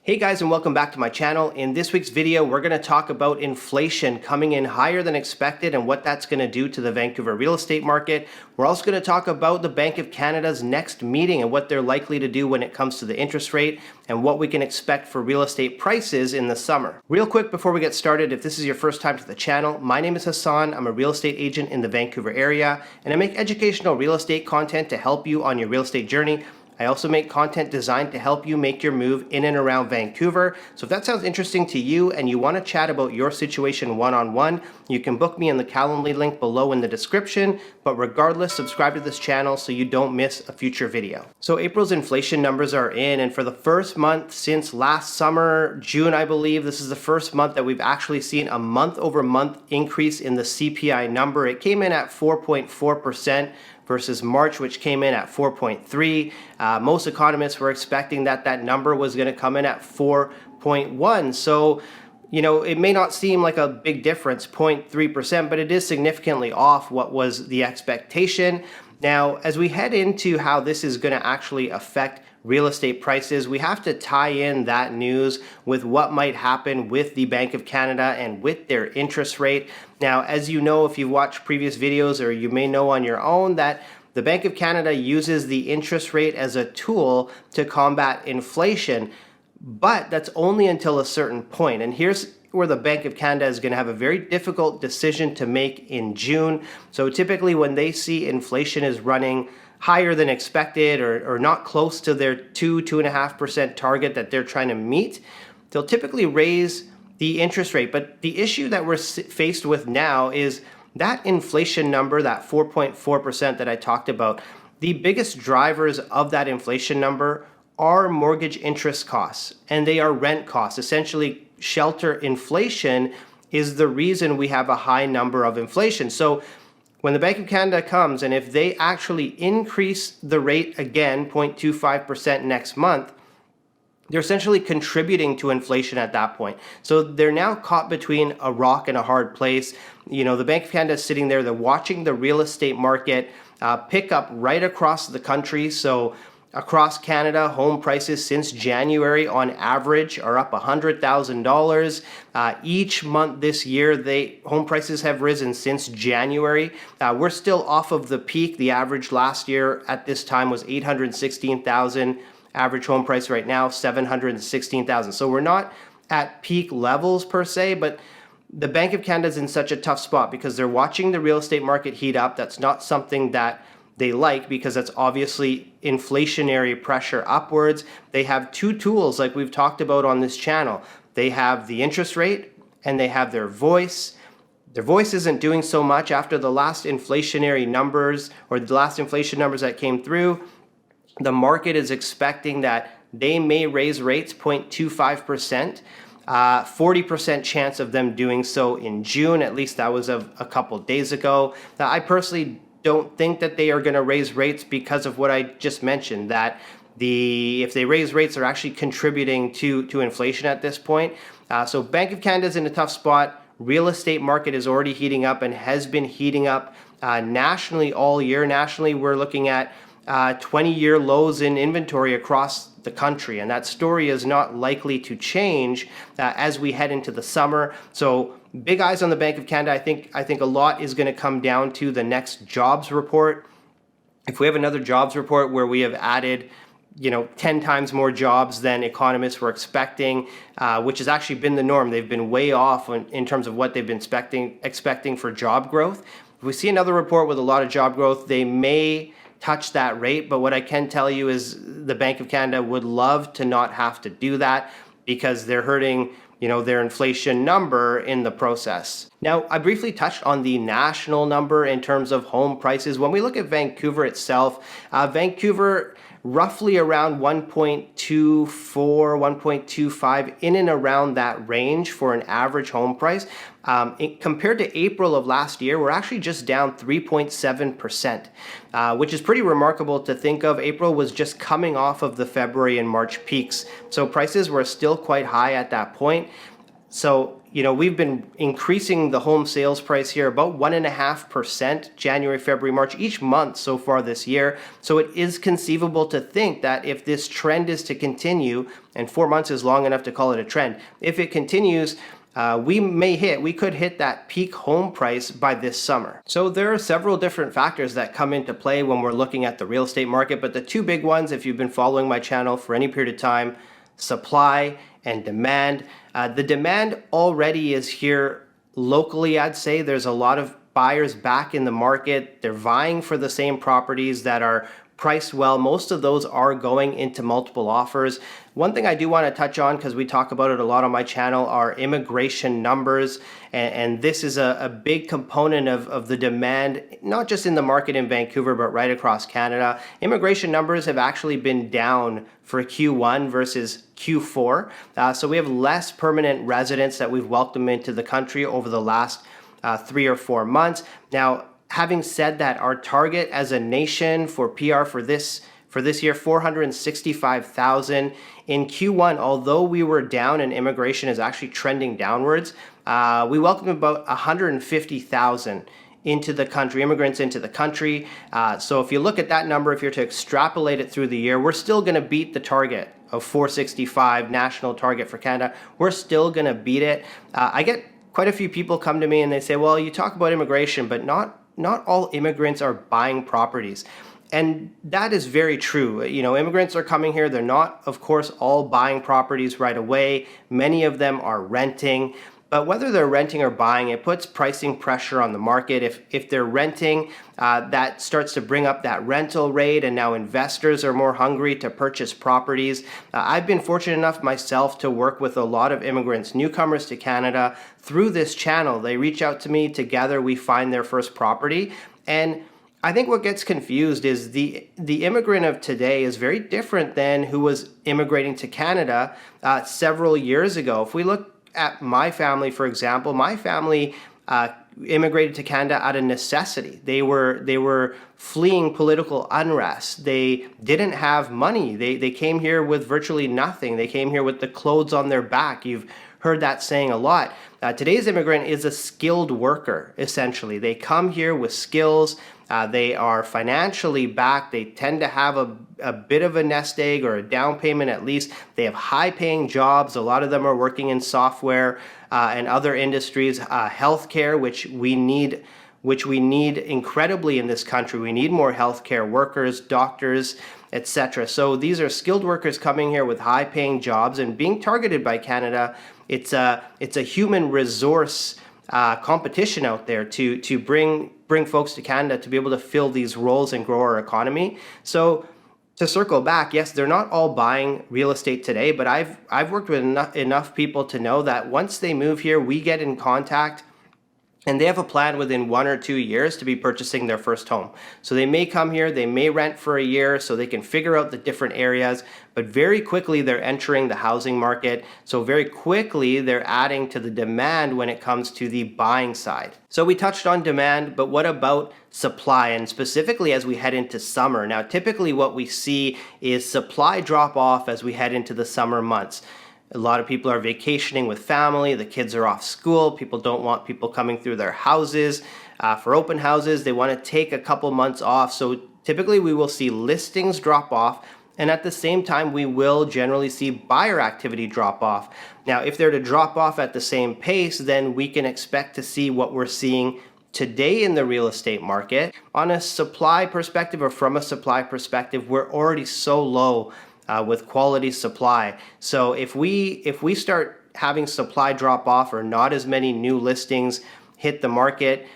Hey guys, and welcome back to my channel. In this week's video, we're going to talk about inflation coming in higher than expected and what that's going to do to the Vancouver real estate market. We're also going to talk about the Bank of Canada's next meeting and what they're likely to do when it comes to the interest rate and what we can expect for real estate prices in the summer. Real quick before we get started, if this is your first time to the channel, my name is Hassan. I'm a real estate agent in the Vancouver area, and I make educational real estate content to help you on your real estate journey. I also make content designed to help you make your move in and around Vancouver. So if that sounds interesting to you and you want to chat about your situation one-on-one, you can book me in the Calendly link below in the description. But regardless, subscribe to this channel so you don't miss a future video. So April's inflation numbers are in, and for the first month since last summer, June, I believe, this is the first month that we've actually seen a month-over-month increase in the CPI number. It came in at 4.4%. versus March, which came in at 4.3. Most economists were expecting that that number was going to come in at 4.1. So, it may not seem like a big difference, 0.3%, but it is significantly off what was the expectation. Now, as we head into how this is going to actually affect real estate prices, we have to tie in that news with what might happen with the Bank of Canada and with their interest rate. Now, as you know, if you've watched previous videos, or you may know on your own, that the Bank of Canada uses the interest rate as a tool to combat inflation, but that's only until a certain point. And here's where the Bank of Canada is going to have a very difficult decision to make in June. So typically when they see inflation is running higher than expected, or not close to their 2.5% target that they're trying to meet, they'll typically raise the interest rate. But the issue that we're faced with now is that inflation number, that 4.4% that I talked about. The biggest drivers of that inflation number are mortgage interest costs, and they are rent costs. Essentially, shelter inflation is the reason we have a high number of inflation. So when the Bank of Canada comes, and if they actually increase the rate again, 0.25% next month, they're essentially contributing to inflation at that point. So they're now caught between a rock and a hard place. The Bank of Canada is sitting there, they're watching the real estate market pick up right across the country. So across Canada, home prices since January on average are up $100,000. Each month this year, home prices have risen since January. We're still off of the peak. The average last year at this time was $816,000. Average home price right now, $716,000. So we're not at peak levels per se, but the Bank of Canada is in such a tough spot because they're watching the real estate market heat up. That's not something that they like, because that's obviously inflationary pressure upwards. They have two tools like we've talked about on this channel. They have the interest rate and they have their voice. Their voice isn't doing so much after the last inflationary numbers, or the last inflation numbers that came through. The market is expecting that they may raise rates 0.25%. 40% chance of them doing so in June. At least that was a couple days ago. Now, I personally don't think that they are going to raise rates because of what I just mentioned, that if they raise rates, they're actually contributing to inflation at this point. So Bank of Canada is in a tough spot. Real estate market is already heating up and has been heating up nationally all year. Nationally, we're looking at 20-year lows in inventory across the country, and that story is not likely to change as we head into the summer. So big eyes on the Bank of Canada. I think a lot is going to come down to the next jobs report. If we have another jobs report where we have added 10 times more jobs than economists were expecting, which has actually been the norm. They've been way off in terms of what they've been expecting for job growth. If we see another report with a lot of job growth, they may touch that rate. But what I can tell you is the Bank of Canada would love to not have to do that, because they're hurting their inflation number in the process. Now, I briefly touched on the national number in terms of home prices. When we look at Vancouver itself, Vancouver roughly around 1.24, 1.25, in and around that range for an average home price. Compared to April of last year, we're actually just down 3.7%, which is pretty remarkable to think of. April was just coming off of the February and March peaks, so prices were still quite high at that point. So, we've been increasing the home sales price here about 1.5% January, February, March, each month so far this year. So it is conceivable to think that if this trend is to continue, and 4 months is long enough to call it a trend, if it continues, we could hit that peak home price by this summer. So there are several different factors that come into play when we're looking at the real estate market, but the two big ones, if you've been following my channel for any period of time, supply and demand. The demand already is here locally, I'd say. There's a lot of buyers back in the market. They're vying for the same properties that are priced well. Most of those are going into multiple offers. One thing I do want to touch on, because we talk about it a lot on my channel, are immigration numbers. And this is a big component of the demand, not just in the market in Vancouver, but right across Canada. Immigration numbers have actually been down for Q1 versus Q4. So we have less permanent residents that we've welcomed into the country over the last 3 or 4 months. Now, having said that, our target as a nation for PR for this year, 465,000 in Q1. Although we were down and immigration is actually trending downwards, we welcomed about 150,000 into the country, immigrants into the country. So if you look at that number, if you're to extrapolate it through the year, we're still going to beat the target of 465 national target for Canada. We're still going to beat it. I get quite a few people come to me and they say, well, you talk about immigration, but not all immigrants are buying properties. And that is very true. Immigrants are coming here. They're not, of course, all buying properties right away. Many of them are renting. But whether they're renting or buying, it puts pricing pressure on the market. If they're renting, that starts to bring up that rental rate, and now investors are more hungry to purchase properties. I've been fortunate enough myself to work with a lot of immigrants, newcomers to Canada, through this channel. They reach out to me. Together we find their first property. And I think what gets confused is the immigrant of today is very different than who was immigrating to Canada several years ago. If we look at my family, for example, my family immigrated to Canada out of necessity. They were fleeing political unrest. They didn't have money. They came here with virtually nothing. They came here with the clothes on their back. You've heard that saying a lot. Today's immigrant is a skilled worker, essentially. They come here with skills. They are financially backed. They tend to have a bit of a nest egg or a down payment at least. They have high-paying jobs. A lot of them are working in software and other industries, healthcare, which we need incredibly in this country. We need more healthcare workers, doctors, etc. So these are skilled workers coming here with high-paying jobs and being targeted by Canada. It's a human resource competition out there to bring folks to Canada to be able to fill these roles and grow our economy. So to circle back, yes, they're not all buying real estate today, but I've worked with enough people to know that once they move here, we get in contact and they have a plan within 1 or 2 years to be purchasing their first home. So they may come here, they may rent for a year so they can figure out the different areas, but very quickly they're entering the housing market. So very quickly they're adding to the demand when it comes to the buying side. So we touched on demand, but what about supply, and specifically as we head into summer? Now, typically what we see is supply drop off as we head into the summer months. A lot of people are vacationing with family, the kids are off school, people don't want people coming through their houses. For open houses, they want to take a couple months off. So typically we will see listings drop off, and at the same time we will generally see buyer activity drop off. Now, if they're to drop off at the same pace, then we can expect to see what we're seeing today in the real estate market. On a supply perspective, or from a supply perspective, we're already so low with quality supply. So if we start having supply drop off or not as many new listings hit the market,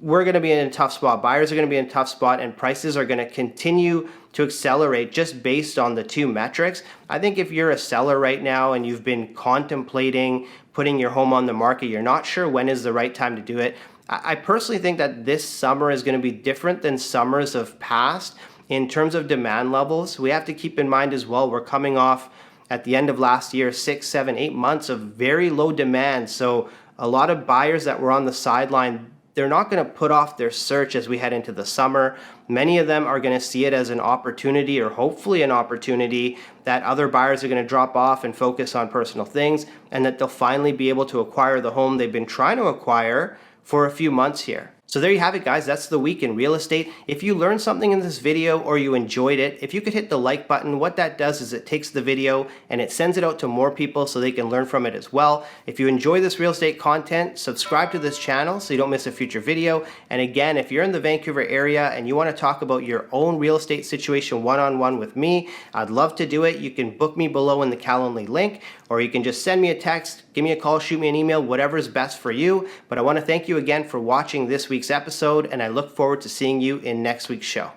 we're going to be in a tough spot. Buyers are going to be in a tough spot, and prices are going to continue to accelerate just based on the two metrics. I think if you're a seller right now and you've been contemplating putting your home on the market, you're not sure when is the right time to do it. I personally think that this summer is going to be different than summers of past. In terms of demand levels, we have to keep in mind as well, we're coming off at the end of last year, 6, 7, 8 months of very low demand. So a lot of buyers that were on the sideline they're not going to put off their search as we head into the summer. Many of them are going to see it as an opportunity, or hopefully an opportunity, that other buyers are going to drop off and focus on personal things, and that they'll finally be able to acquire the home they've been trying to acquire for a few months here. So there you have it, guys. That's the week in real estate. If you learned something in this video or you enjoyed it, if you could hit the like button, what that does is it takes the video and it sends it out to more people so they can learn from it as well. If you enjoy this real estate content, subscribe to this channel so you don't miss a future video. And again, if you're in the Vancouver area and you want to talk about your own real estate situation one-on-one with me, I'd love to do it. You can book me below in the Calendly link, or you can just send me a text, give me a call, shoot me an email, whatever is best for you. But I want to thank you again for watching this week's episode, and I look forward to seeing you in next week's show.